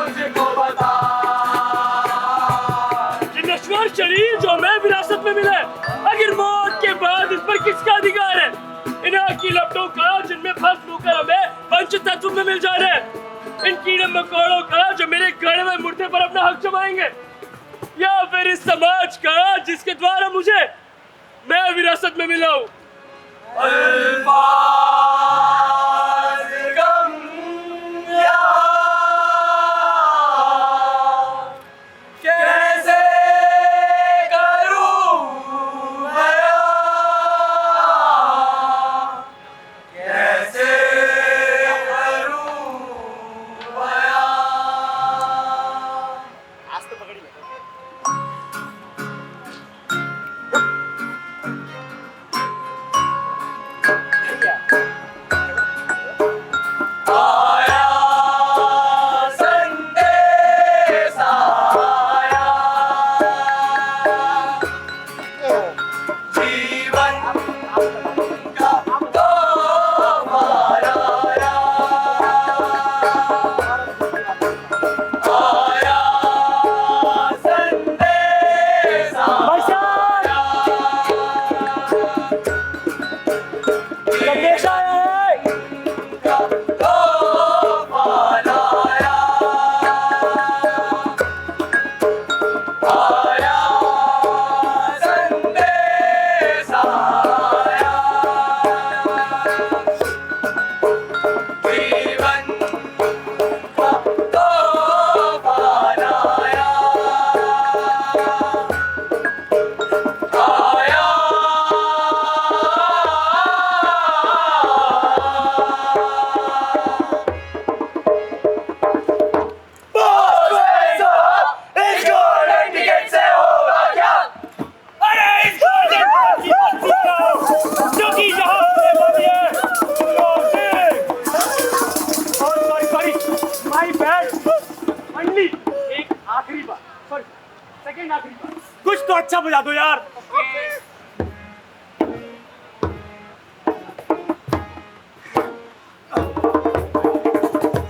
मुझको बता। ये नश्वर शरीर जो हमें विरासत में मिला है, अगर मौत के बाद इस पर किसका अधिकार है? इन आग की लपटों का जिनमें भस्म होकर हमें पंच तत्व में मिल जा रहे हैं, इन कीड़े मकोड़ों का जो मेरे गड़े में मुर्दे पर अपना हक जमाएंगे, या फिर इस समाज का जिसके द्वारा मुझे मैं विरासत में मिला हूँ। अल्फाज़ कम या कैसे करूं बयां, कैसे करूं बयां। आज तो पकड़ी आया संदेश आया, जीवन का तोहफा आया। आया संदेश आया, संदेश आया है। तोहफा आया। आया संदेश आया, जीवन का तोहफा आया। आया इस गोल्डन टिकट से होगा क्या? अरे इस गोल्डन की बत्ती का जो कि यहाँ पे बनी है, सॉरी माय बैड अंडी। एक आखिरी बार, सॉरी सेकंड आखिरी बार, कुछ तो अच्छा बजा दो यार।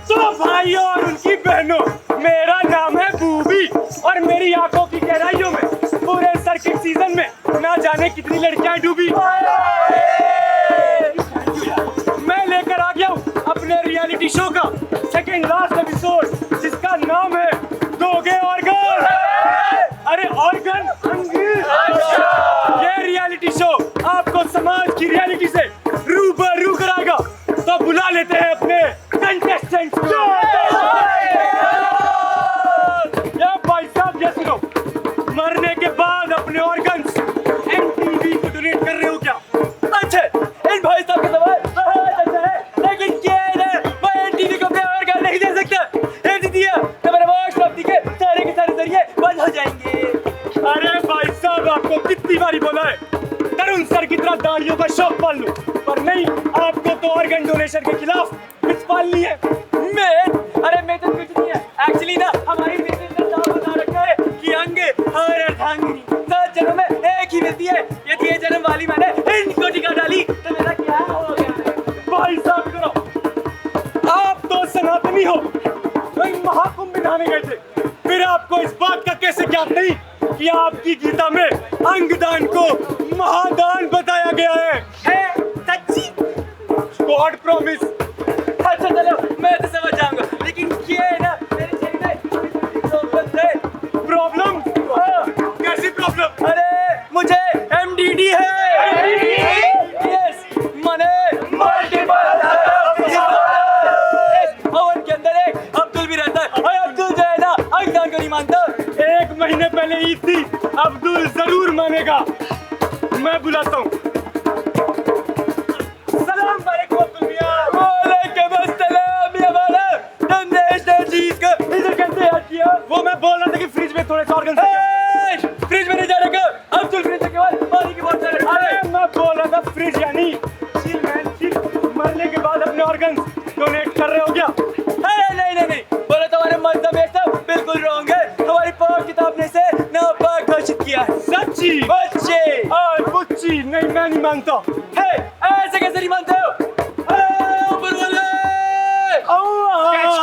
तो भाइयों और उनकी बहनों, मेरा नाम है बूबी और मेरी आंखों की गहराइयों में पूरे सर्किट सीजन में ना जाने कितनी लड़कियां डूबी। मैं लेकर आ गया हूँ अपने रियलिटी शो का सेकंड लास्ट एपिसोड, जिसका नाम है दोगे ऑर्गन। अरे ऑर्गन अंग। ये रियलिटी शो आपको समाज की रियलिटी से रूबरू कराएगा, तो बुला लेते हैं अपने कंटेस्टेंट्स को। या भाई साहब ये सुनो, मरने के बाद अपने ऑर्गन्स एमटीवी को डोनेट कर रहे हो क्या? अच्छा, इन भाई साहब का सवाल बहुत अच्छा है, लेकिन क्या है ना, मैं एमटीवी को अपने ऑर्गन नहीं दे सकता। ये दे दिया तो मेरे बॉक्स ऑफिस के सारे जरिए बंद हो जाएंगे। अरे भाई साहब, आपको कितनी बारी बोला है तरुण सर की तरह दाढ़ियों का शौक पाल लो, पर नहीं, आपको तो ऑर्गन डोनेशन के खिलाफ कुछ पालनी है। अरे मैं तो कुछ नहीं है, एक्चुअली ना हमारी बिजनेस का नाम बता रखा है कि अंग और अर्धांगिनी 7 जन्म में एक ही मिलती है। यदि ये जन्म वाली मैंने इनको टिका डाली तो मेरा क्या हो गया? भाई साहब करो, आप तो सनातनी हो, वही महाकुंभ में नहाने गए थे, फिर आपको इस बात का कैसे ज्ञात नहीं कि आपकी गीता में अंगदान को महादान बताया गया है? सच्ची? God promise. अच्छा चलो, मैं तो समझ जाऊंगा, लेकिन ये है ना, मेरे शरीर में प्रॉब्लम है। प्रॉब्लम? कैसी प्रॉब्लम? अरे मुझे एमडीडी है। यस, माने मल्टीपल भवन के अंदर एक अब्दुल भी रहता है, और अब्दुल जो है ना अंगदान को नहीं मानता। 1 महीने पहले ईद थी, अब्दुल जरूर मानेगा। मैं बुलाता हूँ। सलाम वालेकुम अब्दुल मियां। वालेकुम अस्सलाम या वाला। तुमने इस चीज को इधर कैसे याद किया? वो मैं बोल रहा था कि फ्रिज में थोड़े से ऑर्गन फ्रिज में नहीं जाने का। अब्दुल फ्रिज के बाद पानी की बोतल। अरे मैं बोल रहा था फ्रिज यानी चिल मैन चिल। मरने के बाद अपने ऑर्गन डोनेट कर रहे हो क्या? अरे नहीं, बोले तुम्हारे मजहब में सब बिल्कुल रॉन्ग है। हमारी पाक किताब ने से नापाक घोषित किया है। सच्ची? बच्चे बुच्ची नहीं, मैं नहीं मानता। है ऐसे कैसे नहीं मानते हो? ऊपर वाले कैच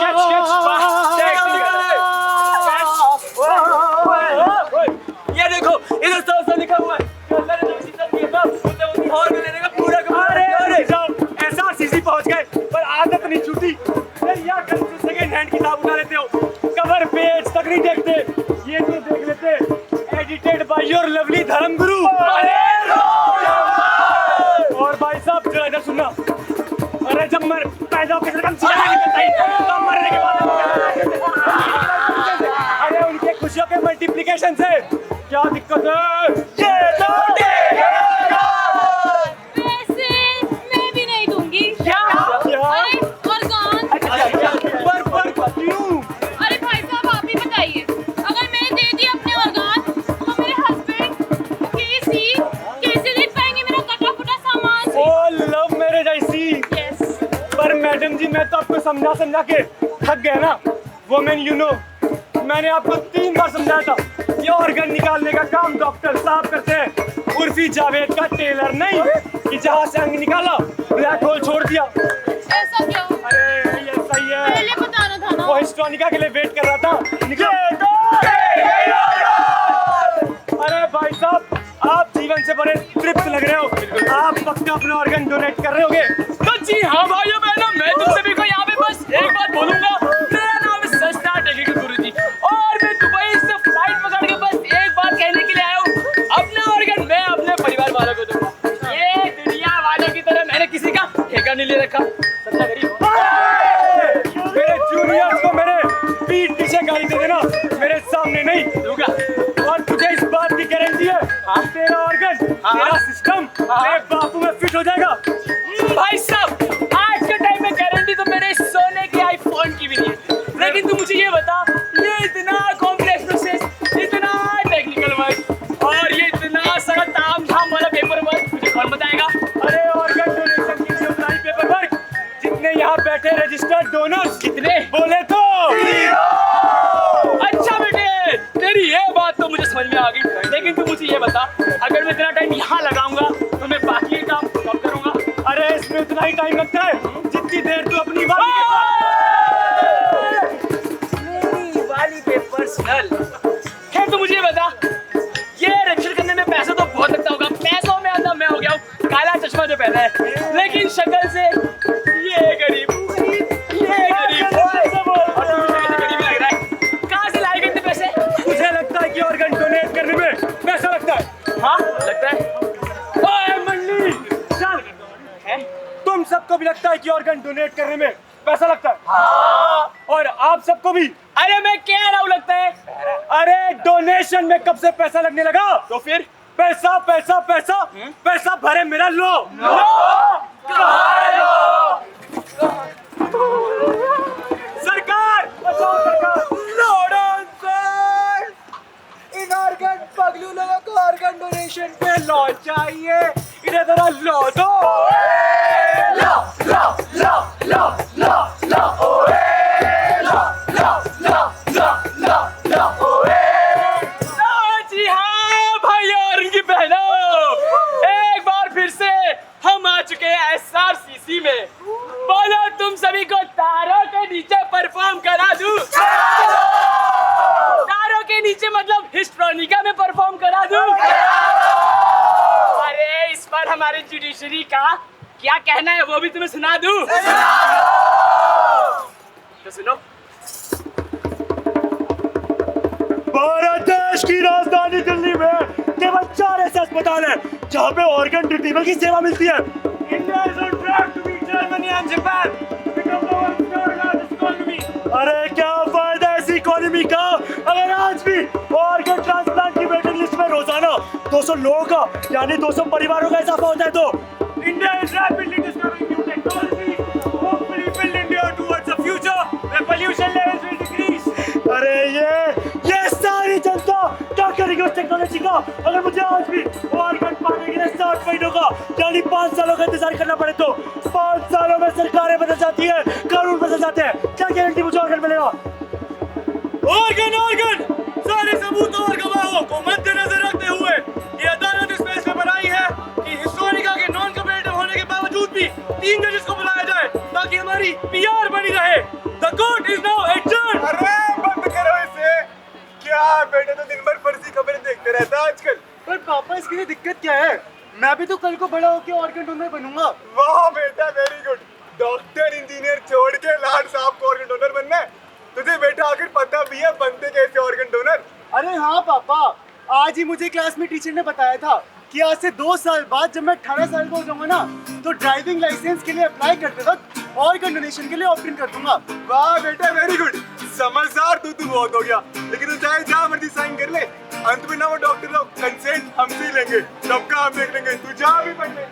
योर लवली धर्मगुरु। और भाई साहब जरा इधर सुनना, अरे जब मैं पैदा होकर मरने के बाद अरे उनके खुशियों के मल्टीप्लिकेशन से क्या दिक्कत है? ये तो वैसे मैं भी नहीं दूंगी। क्या? अरे organ। पर क्यों? अरे भाई साहब आप ही बताइए, अगर मैंने दे दिए अपने organ तो मेरे हस्बैंड कैसे देख पाएंगे मेरा कटा फुटा सामान? Oh love marriage I see. Yes. पर मैडम जी मैं तो आपको समझा के थक गया ना। वुमेन यू नो, मैंने आपको 3 बार समझाया था ये ऑर्गन निकालने का काम डॉक्टर साहब करते हैं, उर्फी जावेद का टेलर नहीं कि जहाँ से अंग निकाला ब्लैक होल छोड़ दिया। ऐसा क्यों? अरे ये सही है, पहले बताना था ना। वो हिस्टोनिका के लिए वेट कर रहा था। अरे भाई साहब आप जीवन से बड़े तृप्त लग रहे हो, आप पक्का अपना ऑर्गन डोनेट कर रहे होगे। तो जी हाँ भाइयों बहनों, मैं तुम सभी को यहाँ पे बस एक बात बोलूंगा। मेरा नाम है सस्ता टेक्निकल गुरुजी और मैं दुबई से फ्लाइट पकड़ के बस एक बात कहने के लिए आया हूँ, अपना ऑर्गन मैं अपने परिवार वालों को दूंगा। ये दुनिया वालों की तरह मैंने किसी का ठेका नहीं ले रखा। सच्चा गरीब मेरे जूनियर्स को मेरे पीठ पीछे गाली दे देना, मेरे सामने नहीं दूंगा। और तुझे इस बात की गारंटी है तेरा ऑर्गन तेरा सिस्टम मेरे बापू में फिट हो जाएगा। भाई साहब आज के टाइम में गारंटी तो मेरे सोने के आईफोन की भी नहीं है, लेकिन तू मुझे ये बता, ये इतना कॉम्प्लेक्स प्रोसेस, इतना टेक्निकल वर्क और ये इतना सारा ताम झाम वाला पेपर वर्क मुझे कौन बताएगा? अरे ऑर्गन डोनेशन की अप्लाई पेपर वर्क जितने यहाँ बैठे रजिस्टर्ड डोनर्स कितने बोले तो अच्छा बेटे, तेरी ये बात तो मुझे समझ में आ गई, लेकिन तू मुझे ये बता, अगर मैं इतना टाइम यहाँ लगाऊंगा तो मैं बाकी के काम कब करूंगा? अरे इसमें उतना ही टाइम लगता है जितनी देर तू अपनी वाली मेरी वाली पे पर्सनल। खैर तू मुझे ये बता, ये रजिस्टर करने में पैसा तो बहुत लगता होगा, पैसों में आधा मैं हो गया हूँ, काला चश्मा जो पहना है, लेकिन शक्ल से ये गरीब ये गरीब और तू मुझे कैसे गरीब लग रहा है? कहाँ से लाएगा इतने पैसे? तुझे लगता है कि ऑर्गन डोनेट करने में पैसा लगता है? हाँ लगता है। ओए मंडली चल, तुम सबको भी लगता है कि ऑर्गन डोनेट करने में पैसा लगता है? हाँ। और आप सबको भी? अरे मैं कह रहा हूँ लगता है। अरे डोनेशन में कब से पैसा लगने लगा? तो फिर पैसा पैसा पैसा पैसा भरे मेरा लो। सरकार बचाओ सरकार। इन ऑर्गन पगलू लोगों को ऑर्गन डोनेशन पे लॉ चाहिए, इन्हें जरा लॉ दो। जी हाँ भाई और इनकी बहनों, एक बार फिर से हम आ चुके हैं SRCC में। बोलो तुम सभी को तारों के नीचे परफॉर्म करा दूं? तारों के नीचे मतलब हिस्ट्रोनिका में परफॉर्म करा दूं? अरे इस पर हमारे जुडिशरी का क्या कहना है वो भी तुम्हें सुना दूं? तो सुनो। भारत देश की राजधानी दिल्ली में केवल 4 ऐसे अस्पताल हैं जहां पे ऑर्गन रिट्रीवल की सेवा मिलती है। India is on track to beat Germany and Japan become the world's third largest economy. अरे क्या फायदा ऐसी इकोनॉमी का अगर आज भी ऑर्गन ट्रांसप्लांट की वेटिंग लिस्ट में रोजाना 200 लोगों का यानी 200 परिवारों का इजाफा होता है तो India is rapidly discovering new technology, hopefully build India towards a future where pollution levels will decrease. अरे ये सारी जनता क्या करेगी उस टेक्नोलॉजी का अगर मुझे आज भी ऑर्गन पाने के लिए 60 महीनों का यानी 5 सालों का इंतजार करना पड़े तो? 5 सालों में सरकारें बदल जाती है, कानून बदल जाते हैं, क्या गारंटी मुझे ऑर्गन मिलेगा? ऑर्गन सारे सबूतों और गवाहों को मद्देनजर रखते हुए ये अदालत इस फैसले पर आई है कि हिस्टोरिका के नॉन कम्पेटिटिव होने के बावजूद भी 3 जजेस को बुलाया जाए ताकि हमारी PR बनी रहे। The court is now adjourned. अरे बंद करो इसे। क्या बेटे तो दिन भर फर्जी खबरें देखते रहता है आजकल। पर पापा इसके लिए दिक्कत क्या है? मैं भी तो कल को बड़ा होकर ऑर्गन डोनर बनूंगा। वाह बेटा वेरी गुड। डॉक्टर इंजीनियर छोड़ के लाड साहब को ऑर्गन डोनर बनना है तुझे बेटा? आखिर पता भी है बनते कैसे ऑर्गन डोनर? अरे हाँ पापा, आज ही मुझे क्लास में टीचर ने बताया था कि आज से 2 साल बाद जब मैं 18 साल का हो जाऊंगा ना तो ड्राइविंग लाइसेंस के लिए अप्लाई करते वक्त ऑर्गन डोनेशन के लिए ऑप्ट इन कर दूंगा। वाह बेटा वेरी गुड, समझदार तू बहुत हो गया। लेकिन तू चाहे जहाँ मर्जी साइन कर ले, अंत में ना वो डॉक्टर लोग कंसेंट हमसे ही लेंगे, तब का हम देख लेंगे। तू जहाँ भी पढ़ ले।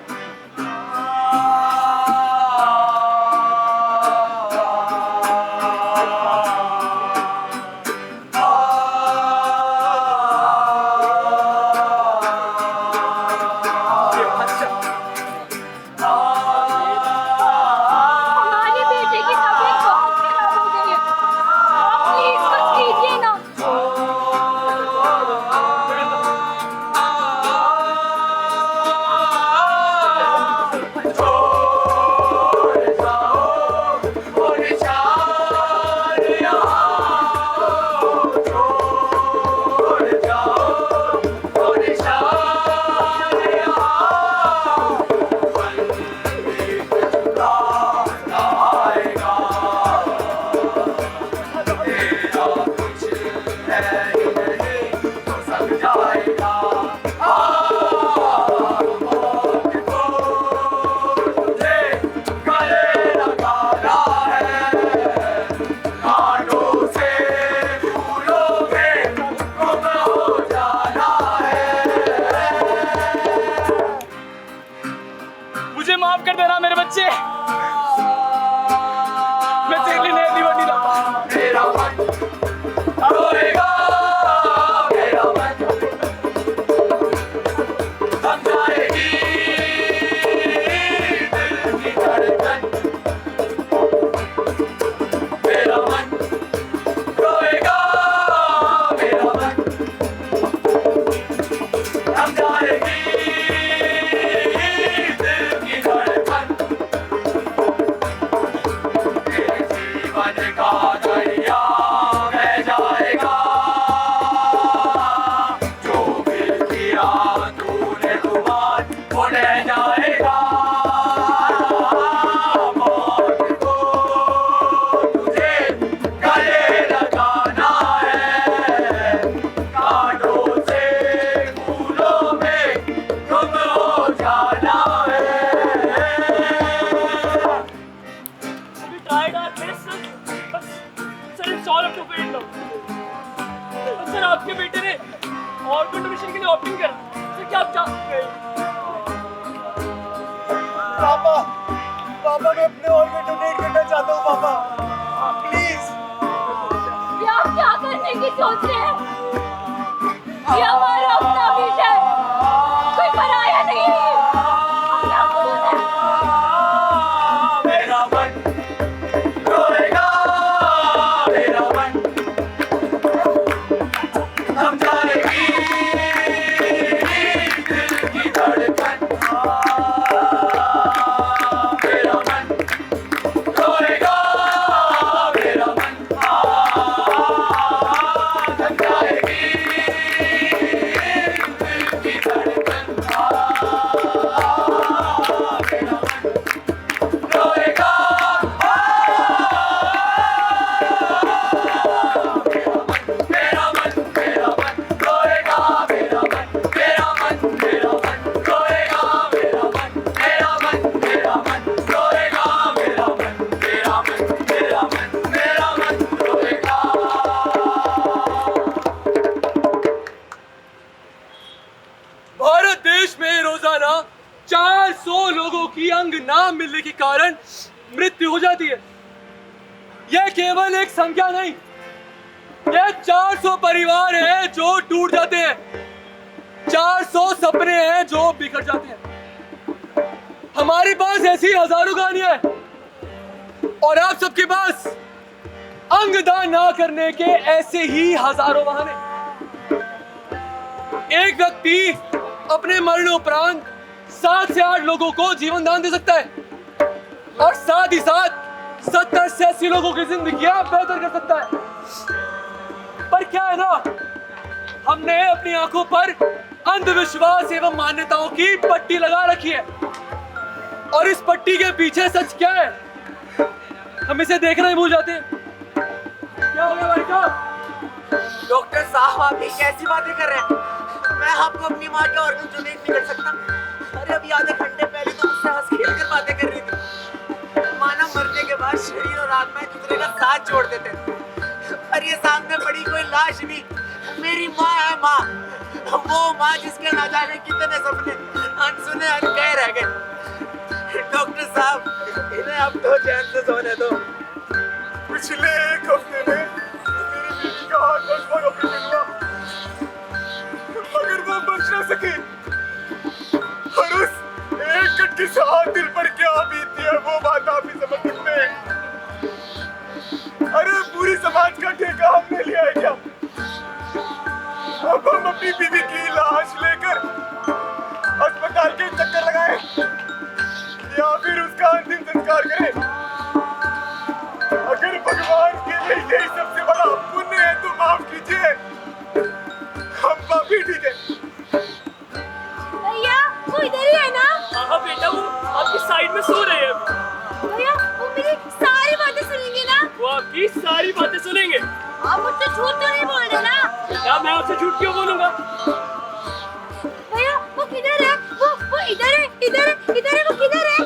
हमारे बेटे की तबीयत बहुत खराब हो गई है, आप प्लीज कुछ कीजिए ना। मुझे माफ कर देना मेरे बच्चे, मैं तेरे लिए नया दीवार नहीं लाऊंगा। मेरा मन रोएगा, मेरा मन समझाएगी दिल की धड़कन। मेरा मन रोएगा, मेरा मन समझाएगी सर आपके बेटे ने ऑर्गन डोनेशन के लिए ऑप्टिंग करा। सर क्या आप चाहते हैं? पापा, पापा मैं अपने ऑर्गन डोनेट करना चाहता हूँ पापा, प्लीज। ये आप क्या करने की सोच रहे हैं? ये हमारा अपना बेटा है, कोई पराया नहीं है। अपना खून है। मेरा मन रोएगा, मेरा मन समझाएगी दिल की धड़कन। मेरा मन रोएगा, मेरा मन समझाएगी दिल की धड़कन। मेरा मन रोएगा, मेरा मन रोएगा, मेरा मन, मेरा मन, मेरा मन रोएगा, मेरा मन, मेरा मन, मेरा मन रोएगा, मेरा मन, मेरा मन, मेरा मन, मेरा मन रोएगा। भारत देश में रोजाना 400 लोगों की अंग ना मिलने के कारण मृत्यु हो जाती है। यह केवल एक संख्या नहीं, ये 400 परिवार हैं जो टूट जाते हैं, 400 सपने हैं जो बिखर जाते हैं। हमारे पास ऐसी हजारों कहानियां हैं और आप सबके पास अंगदान ना करने के ऐसे ही हजारों बहाने। एक व्यक्ति अपने मरणोपरांत 7 से 8 लोगों को जीवन दान दे सकता है और साथ ही साथ 70 से 80 लोगों की जिंदगियां बेहतर कर सकता है। पर क्या है ना, हमने अपनी आंखों पर अंधविश्वास एवं मान्यताओं की पट्टी लगा रखी है और इस पट्टी के पीछे सच क्या है हम इसे देखना ही भूल जाते हैं। क्या हो गया भाई साहब? डॉक्टर साहब आप ये कैसी बातें कर रहे हैं? मैं आपको अपनी माँ के ऑर्गन डोनेट नहीं कर सकता। अरे अभी आधे घंटे पहले तो मुझसे हंस खेल कर बातें कर रही थी। माना मरने के बाद शरीर और आत्मा एक दूसरे का साथ जोड़ देते हैं। पर ये सामने पड़ी कोई लाश नहीं, मेरी माँ है माँ। वो माँ जिसके ना जाने कितने सपने अनसुने अनकहे रह गए। डॉक्टर साहब इन्हें अब तो चैन से सोने दो। पिछले एक हफ्ते में मेरी बीवी का हार्ट ट्रांसप्लांट ऑपरेशन हुआ, मगर वो बच ना सकी। और उस एक कटकी से हाथ दिल पर क्या बीती है वो बात आप ही समझ सकते हैं। अरे पूरी समाज का ठेका हमने लिया है क्या? अब हम अपनी बीवी की लाश लेकर अस्पताल के चक्कर लगाएं या फिर उसका अंतिम संस्कार करें? अगर भगवान के लिए यही सबसे बड़ा पुण्य है तो माफ कीजिए, हम पापी ठीक है। भैया वो इधर ही है ना? हाँ बेटा, वो आपकी साइड में सो रहे हैं अभी। भैया वो मेरी सारी बातें सुनेंगे ना? वो आपकी सारी बातें सुनेंगे। आप मुझसे झूठ तो नहीं बोल रहे ना? क्या मैं आपसे झूठ क्यों बोलूंगा? भैया वो किधर है? वो इधर है, इधर है, इधर है, वो किधर है?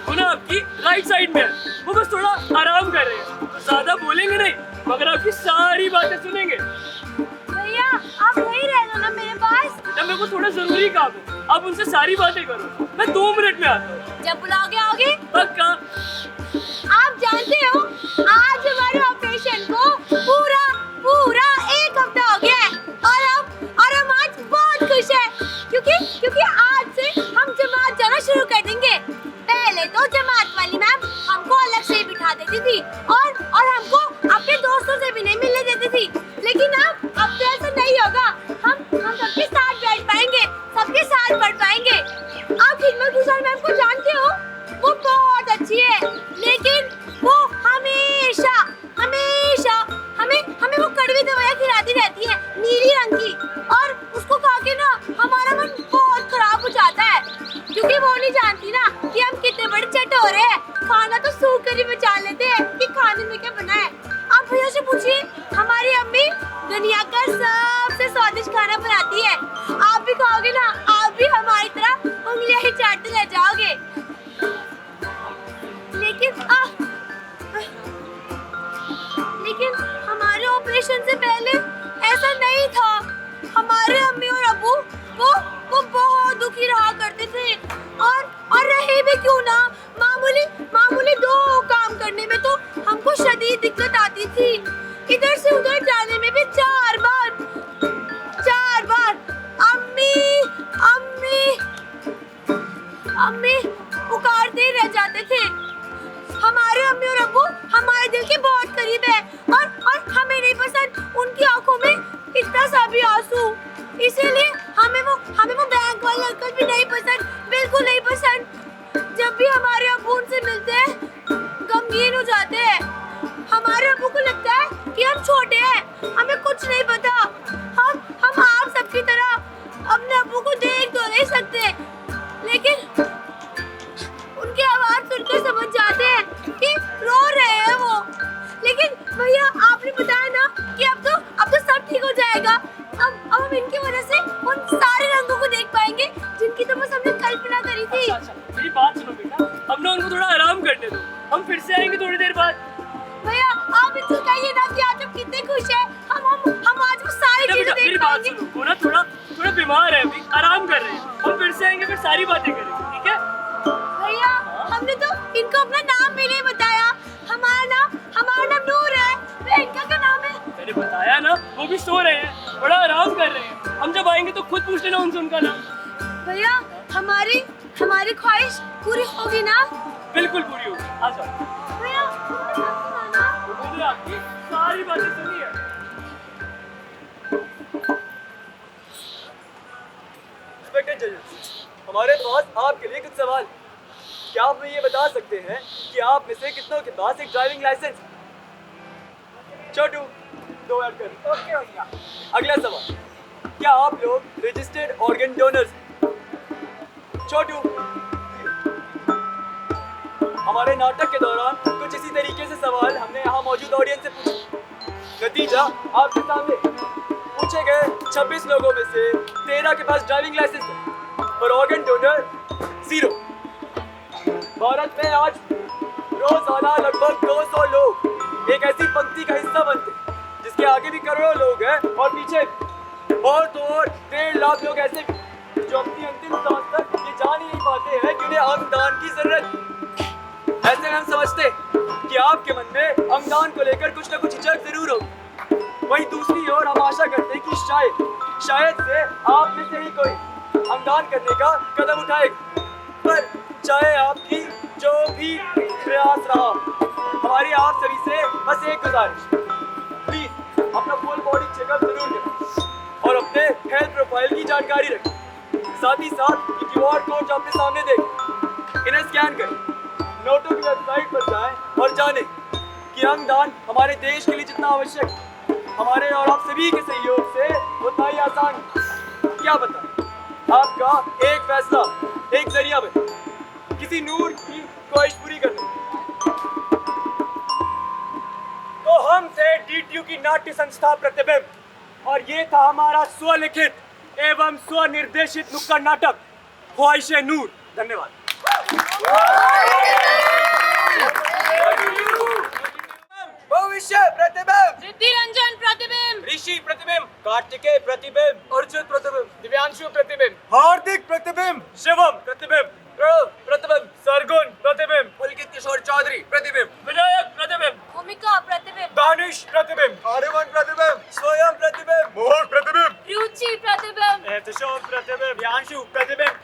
वो ना आपकी राइट साइड में है। वो बस थोड़ा आराम कर रहे हैं, ज्यादा बोलेंगे नहीं मगर आपकी सारी बातें सुनेंगे। भैया आप यहीं रह लो ना मेरे पास। बेटा मेरे को थोड़ा जरूरी काम है, आप उनसे सारी बातें करो। मैं 2 मिनट में आता हूँ। जब बुलाओगे आओगे? पक्का। आप जानते हो आज हमारे ऑपरेशन को पूरा 1 हफ्ता हो गया है और हम आज बहुत खुश हैं क्योंकि आज से हम जमात जाना शुरू कर देंगे। पहले तो जमात वाली मैम हमको अलग से ही बिठा देती थी और हमको अपने दोस्तों से भी नहीं मिलने देती थी, लेकिन अब तो ऐसा नहीं होगा। हम सबके साथ बैठ पाएंगे, सबके साथ पढ़ पाएंगे। आप खिदमत गुजार मैम को जानते हो? वो बहुत अच्छी है, लेकिन वो हमेशा हमें वो कड़वी दवाइयाँ खिलाती रहती है नीली रंग की, और उसको खा के ना हमारा मन बहुत खराब हो जाता है क्योंकि वो नहीं जानती ना कि हम कितने बड़े चटोरे हैं। खाना तो सूख कर ही बचा लेते हैं कि खाने में क्या बना है। आप भैया से पूछिए, हमारी अम्मी दुनिया का सबसे स्वादिष्ट खाना बनाती है। आप भी खाओगे ना, आप भी हमारी तरह उंगलियां ही चाटते रह जाओगे। लेकिन हमारे ऑपरेशन से पहले ऐसा नहीं था। हमारे अम्मी और अब्बू वो बहुत दुखी रहा करते थे और रहे भी क्यों ना, मामूली 2 काम करने में तो हमको शदीद दिक्कत आती थी। इधर से उधर जाने में भी 4 बार अम्मी पुकारते ही रह जाते थे। हमारे अम्मी और अब्बू हमारे दिल के बहुत करीब है और हमें नहीं पसंद उनकी आंखों में इतना सा भी आंसू। इसीलिए हमें वो बैंक वाले अंकल भी नहीं पसंद, बिल्कुल नहीं पसंद। जब भी हमारे अब्बू उनसे मिलते हैं गमगीन हो जाते हैं। हमारे अब्बू को लगता है कि हम छोटे हैं, हमें कुछ नहीं पता। हम आप सबकी तरह अपने अब्बू को देख तो नहीं सकते, लेकिन उनकी आवाज सुनकर समझ जाते हैं कि रो रहे हैं वो। लेकिन भैया आपने बताया ना कि अब तो सब ठीक हो जाएगा। अब हम इनकी वजह से उन सारे रंगों को देख पाएंगे जिनकी तो बस हमने कल्पना करी थी। अच्छा, मेरी बात सुनो बेटा, अब ना उनको थोड़ा आराम करने दो, हम फिर से आएंगे थोड़ी देर बाद। भैया आप इनसे कहिए ना कि आज हम कितने खुश हैं। हम आज वो सारी चीजें देख मेरी बात पाएंगे। सुनो, वो ना थोड़ा बीमार है, अभी आराम कर रहे हैं। हम फिर से आएंगे, फिर सारी बातें करेंगे, ठीक है? भैया हमने तो इनको अपना नाम भी नहीं बताया। हमारा नाम नूर है। वे इनका क्या नाम है? मैंने बताया ना, वो भी सो रहे हैं, बड़ा आराम कर रहे हैं। हम जब आएंगे तो खुद पूछ लेना उनसे उनका नाम। भैया हमारी ख्वाहिश पूरी होगी ना? बिल्कुल पूरी होगी, आ जाओ। भैया तुमने बात सुना ना? मैंने आपकी सारी बातें सुनी है। इंस्पेक्टर जनरल, हमारे पास आपके लिए कुछ सवाल। क्या आप हमें ये बता सकते हैं कि आप में से कितनों के पास एक ड्राइविंग लाइसेंस? छोटू 2 ऐड कर। ओके भैया। अगला सवाल, क्या आप लोग रजिस्टर्ड ऑर्गन डोनर्स? छोटू। हमारे नाटक के दौरान कुछ इसी तरीके से सवाल हमने यहाँ मौजूद ऑडियंस से पूछे। नतीजा आपके सामने। पूछे गए 26 लोगों में से 13 के पास ड्राइविंग लाइसेंस है और ऑर्गन डोनर 0। भारत में आज रोजाना लगभग 200 लोग एक ऐसी पंक्ति का हिस्सा बनते हैं जिसके आगे भी करोड़ों लोग हैं और पीछे और तो और 1.5 लाख लोग ऐसे भी जो अपनी अंतिम सांस तक ये जान ही नहीं पाते हैं कि उन्हें अंगदान की जरूरत है। ऐसे में हम समझते हैं कि आपके मन में अंगदान को लेकर कुछ न कुछ हिचक जरूर होगी। वहीं दूसरी ओर हम आशा करते हैं कि शायद से आप में से ही कोई अंगदान करने का कदम उठाएगा। पर चाहे आपकी जो भी प्रयास रहा, हमारी आप सभी से बस एक गुजारिश, प्लीज अपना फुल बॉडी चेकअप जरूर करें और अपने हेल्थ प्रोफाइल की जानकारी रखें। साथ ही साथ ये क्यूआर कोड जो अपने सामने देखें, इन्हें स्कैन करें, नोटो की वेबसाइट पर जाएं और जानें कि अंगदान हमारे देश के लिए जितना आवश्यक है, हमारे और आप सभी के सहयोग से उतना ही आसान है। क्या बताएं, आपका एक फैसला एक जरिया बने किसी नूर की ख्वाहिश पूरी करने। तो हम थे डीटीयू की नाट्य संस्था प्रतिबिंब और ये था हमारा स्वलिखित एवं स्वनिर्देशित नुक्कड़ नाटक ख्वाहिशे नूर। धन्यवाद। भविष्य प्रतिबिंब, रिद्धि रंजन प्रतिबिंब, ऋषि प्रतिबिंब, कार्तिकेय प्रतिबिंब, अर्जुन प्रतिबिंब, दिव्यांशु प्रतिबिंब, हार्दिक प्रतिबिंब, शिवम प्रतिबिंब, ध्रुव प्रतिबिंब, सरगुण प्रतिबिंब, पुलकित किशोर चौधरी प्रतिबिंब, विनायक प्रतिबिंब, भूमिका प्रतिबिंब, दानिश प्रतिबिंब, आर्यमन प्रतिबिंब, स्वयं प्रतिबिंब, मोहक प्रतिबिंब, रुचि प्रतिबिंब, एहतशाम प्रतिबिंब, यांशु प्रतिबिंब।